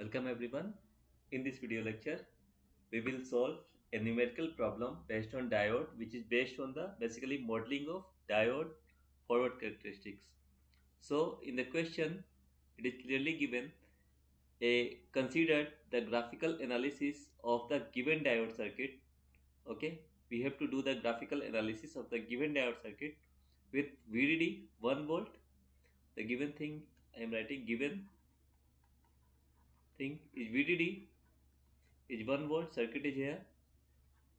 Welcome everyone. In this video lecture, we will solve a numerical problem based on diode, which is based on the basically modeling of diode forward characteristics. So in the question, it is clearly given a considered the graphical analysis of the given diode circuit. Okay, we have to do the graphical analysis of the given diode circuit with VDD 1 volt. The given thing I am writing given thing is VDD is 1 volt, circuit is here,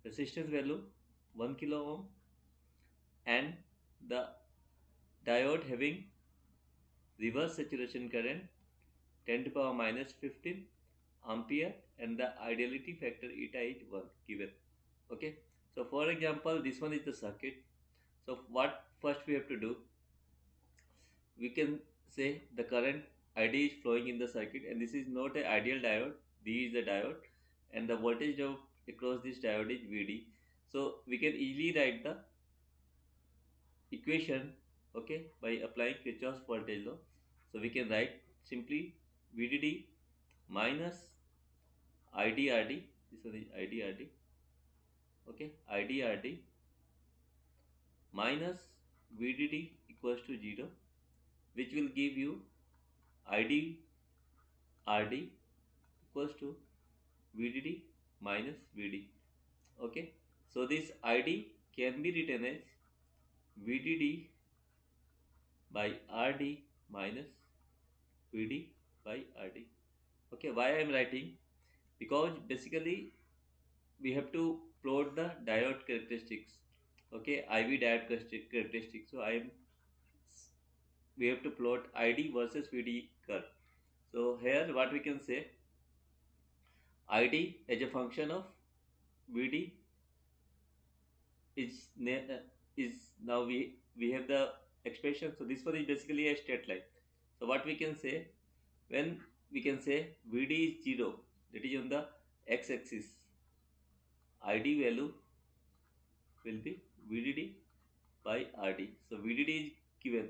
resistance value 1 kilo ohm, and the diode having reverse saturation current 10 to power minus 15 ampere, and the ideality factor eta is 1 given. Okay, so for example, this one is the circuit. So what first we have to do, we can say the current id is flowing in the circuit, and this is not an ideal diode. D is the diode, and the voltage drop across this diode is Vd. So we can easily write the equation, okay, by applying Kirchhoff's voltage law. So we can write simply VDD minus IDRD. This one is IDRD. Okay, IDRD minus VDD equals to 0, which will give you IDRD equals to VDD minus VD. Okay, so this ID can be written as VDD by RD minus VD by RD. Okay, why I am writing? Because basically we have to plot the diode characteristics. Okay, IV diode characteristics. So we have to plot ID versus VD curve. So here what we can say, ID as a function of VD is now we have the expression. So this one is basically a straight line. So what we can say, when we can say VD is 0, that is on the x-axis, ID value will be VDD by RD. So VDD is given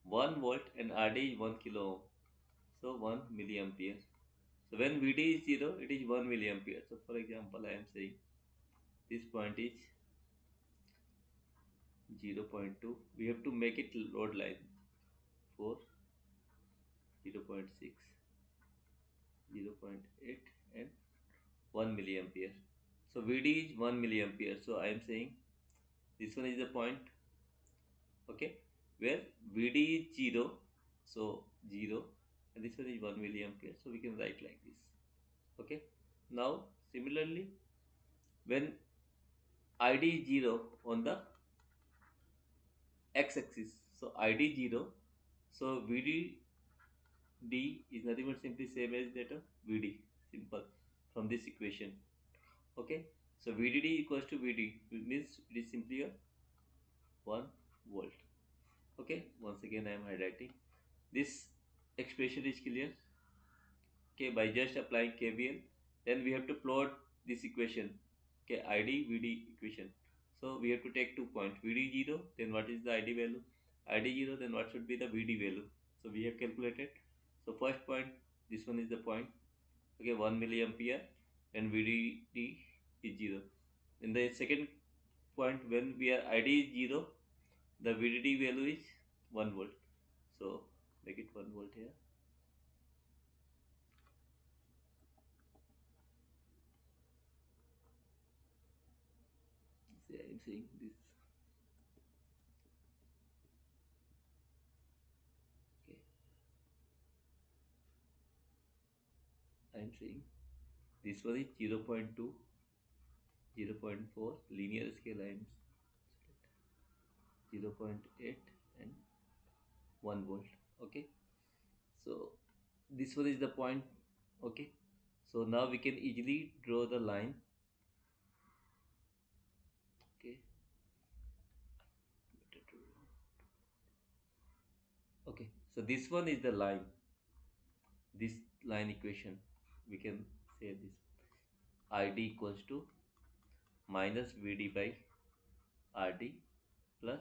1 volt and RD is 1 kilo ohm. So 1 milliampere. So when VD is 0, it is 1 milliampere. So for example, I am saying this point is 0.2. We have to make it load line for 0.6, 0.8 and 1 milliampere. So VD is 1 milliampere. So I am saying this one is the point, okay, where VD is 0. So 0, and this one is 1 milliampere. So we can write like this. Okay. Now similarly, when ID is 0 on the x-axis, so ID 0, so VDD is nothing but simply same as that of VD, simple, from this equation. Okay, so VDD equals to VD, which means it is simply a 1 volt. Okay, once again I am highlighting this expression is clear. Okay, by just applying KVL, then we have to plot this equation. Okay, ID VD equation. So we have to take 2 points, VD 0, then what is the ID value, ID 0, then what should be the VD value. So we have calculated. So first point, this one is the point, okay, 1 milliampere, and VDD is 0. In the second point, when we are ID is 0, the VDD value is 1 volt. So make it 1 volt here. See, I am saying this. Okay, I am saying this one is 0.2, 0.4, linear scale I am 0.8 and 1 volt. Okay, so this one is the point. Okay, so now we can easily draw the line. Okay, okay, so this one is the line, this line equation. We can say this ID equals to minus VD by RD plus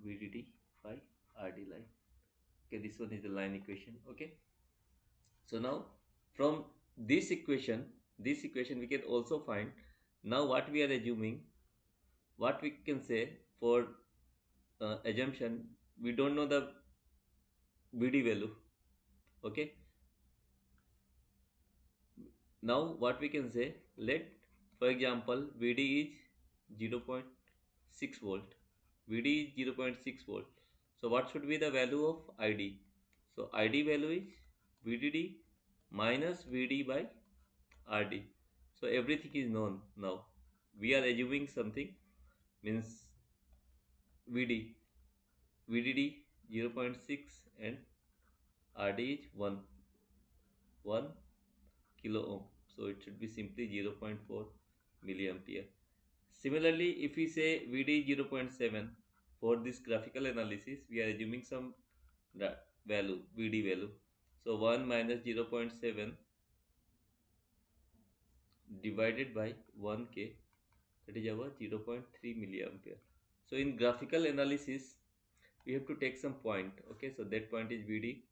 VDD by RD line. Okay, this one is the line equation. Okay, so now From this equation we can also find. Now what we are assuming, what we can say for assumption, we don't know the VD value. Okay, now what we can say, let, for example, VD is 0.6 volt. VD is 0.6 volt. So what should be the value of ID? So ID value is VDD minus VD by RD. So everything is known now. We are assuming something, means VD, VDD 0.6 and RD is 1 kilo ohm. So it should be simply 0.4 milliampere. Similarly, if we say VD 0.7, for this graphical analysis we are assuming some value, VD value. So 1 minus 0.7 divided by 1k, that is our 0.3 milliampere. So in graphical analysis we have to take some point. Okay, so that point is VD,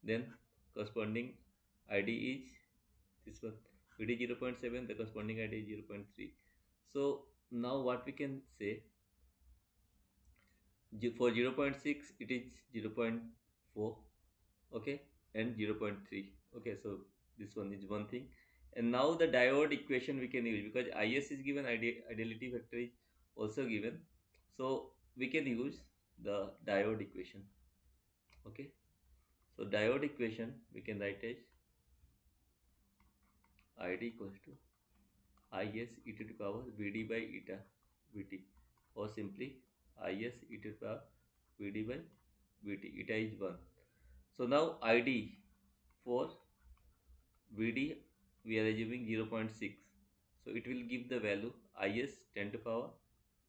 then corresponding ID is this one, VD 0.7, the corresponding ID is 0.3. So now what we can say, for 0.6 it is 0.4, okay, and 0.3. Okay, so this one is one thing. And now the diode equation we can use, because is given, ideality factor is also given, so we can use the diode equation. Okay, so diode equation we can write as id equals to is e to the power vd by eta vt, or simply is e to the power vd by vt. Eta is 1. So now id for vd we are assuming 0.6. So it will give the value is 10 to the power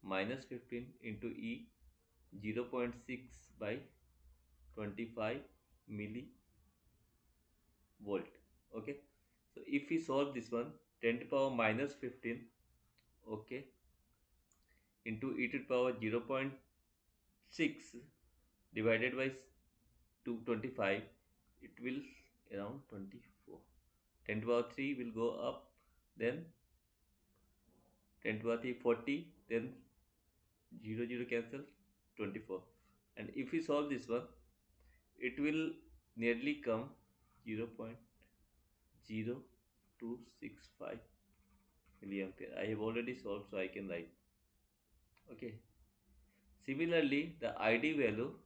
minus 15 into e 0.6 by 25 millivolt. Okay, so if we solve this one, 10 to the power minus 15, okay, into e to the power 0.6 divided by 225, it will around 24. 10 to the power 3 will go up, then 10 to the power 3 40, then 0 cancel, 24. And if we solve this one, it will nearly come 0.0265 milliampere. I have already solved, so I can write. Okay, similarly the id value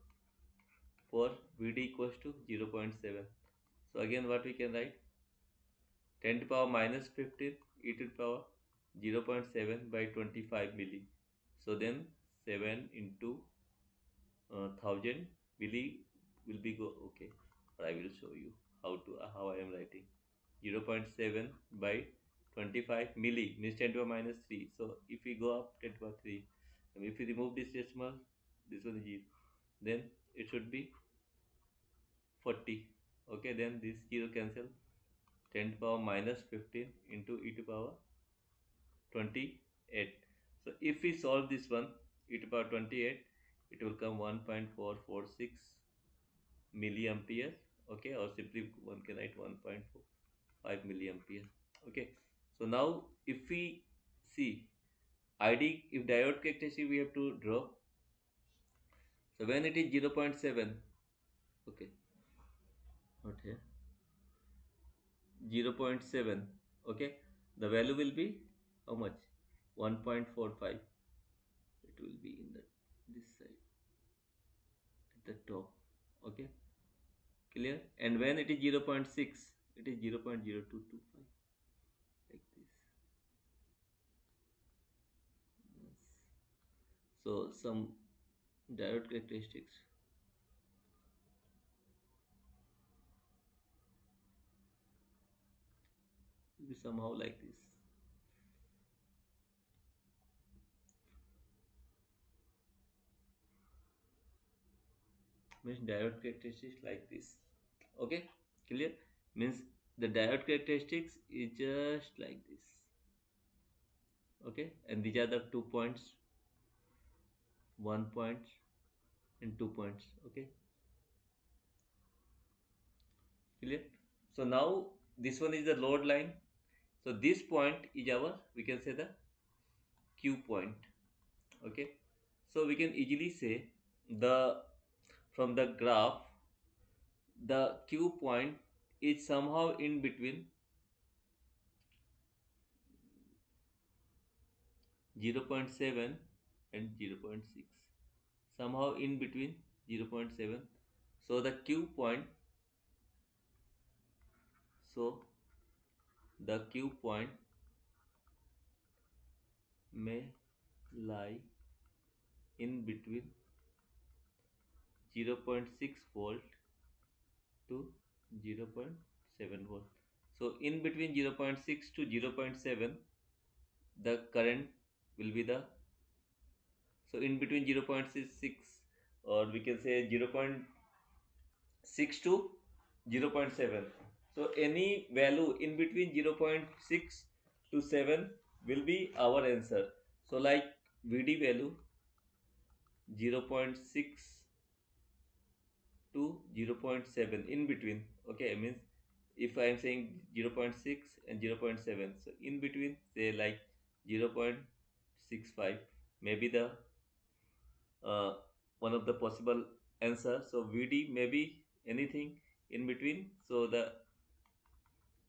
for vd equals to 0.7. So again what we can write, 10 to the power minus 15 e to the power 0.7 by 25 milli. So then 7 into 1000 milli will be go. Okay, I will show you how I am writing. 0.7 by 25 milli means 10 to the minus 3. So if we go up 10 to the 3, and if we remove this decimal, this one is 0, then it should be 40. Okay, then this 0 cancel, 10 to the power minus 15 into e to the power 28. So if we solve this one, e to the power 28, it will come 1.446 milliampere. Okay, or simply one can write 1.45 milliampere. Okay, so now if we see id, if diode characteristic we have to draw. So when it is 0.7, okay, not here, 0.7, okay, the value will be how much, 1.45. It will be in the this side at the top. Okay, clear. And when it is 0.6, it is 0.0225, like this. Yes. So some diode characteristics will be somehow like this. Means diode characteristics like this. Okay, clear. Means the diode characteristics is just like this. Okay, and these are the 2 points, 1 point and 2 points. Okay, clear. So now this one is the load line. So this point is our, we can say, the Q point. Okay, so we can easily say the, from the graph, the Q point is somehow in between 0.7 and 0.6, somehow in between 0.7. So the Q point, so the Q point may lie in between 0.6 volt to 0.7 volt. So in between 0.6 to 0.7, the current will be the, so in between 0.6, or we can say 0.6 to 0.7. So any value in between 0.6 to 7 will be our answer. So like VD value 0.6 to 0.7 in between. Okay, I means if I am saying 0.6 and 0.7, so in between, say like 0.65 maybe the uh, one of the possible answer. So VD may be anything in between. So the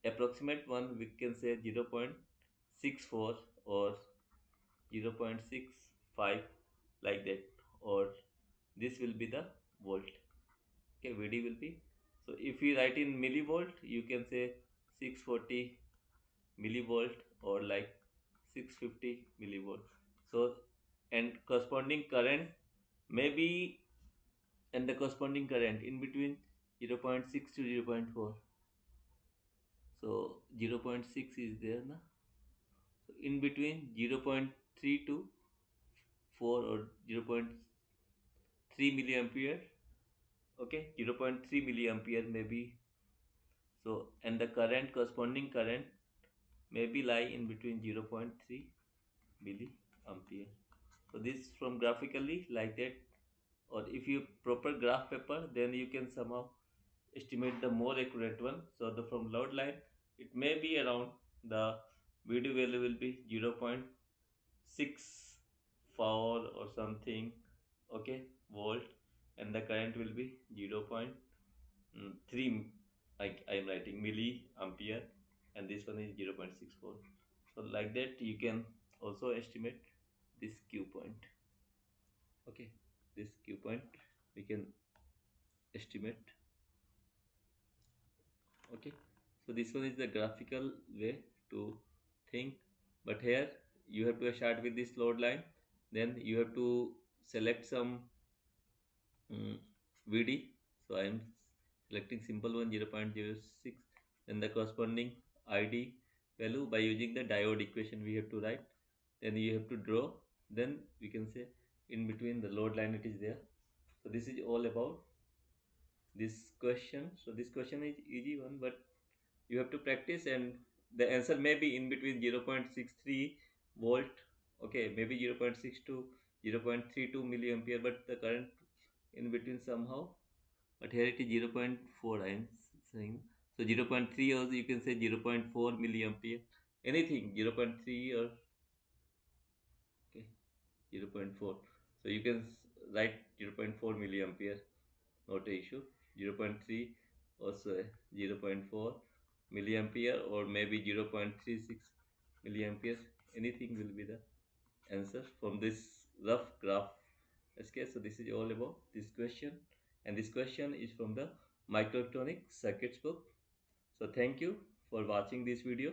approximate one, we can say 0.64 or 0.65, like that, or this will be the volt. Okay, VD will be, so if we write in millivolt, you can say 640 millivolt or like 650 millivolt. So, and corresponding current may be, and the corresponding current in between 0.6 to 0.4. So 0.6 is there na, so in between 0.3 to 4 or 0.3 milliampere. Okay, 0.3 milliampere maybe. So and the current, corresponding current may be lie in between 0.3 milliampere. So this from graphically like that, or if you proper graph paper, then you can somehow estimate the more accurate one. So the from load line, it may be around, the VD value will be 0.64 or something. Okay, volt, and the current will be 0.3, like I am writing milliampere, and this one is 0.64. So like that you can also estimate this Q point. Okay, this Q point we can estimate. Okay, so this one is the graphical way to think. But here you have to start with this load line, then you have to select some VD. So I am selecting simple one, 0.06, then the corresponding ID value by using the diode equation we have to write, then you have to draw, then we can say in between the load line it is there. So this is all about this question. So this question is easy one, but you have to practice, and the answer may be in between 0.63 volt. Okay, maybe 0.6 to 0.32 milliampere, but the current in between somehow, but here it is 0.4 I am saying. So 0.3 also you can say 0.4 milliampere, anything 0.3 or okay 0.4. So you can write 0.4 milliampere, not a issue. 0.3 also 0.4 milliampere, or maybe 0.36 milliampere, anything will be the answer from this rough graph. Okay, so this is all about this question, and this question is from the microelectronic circuits book. So thank you for watching this video.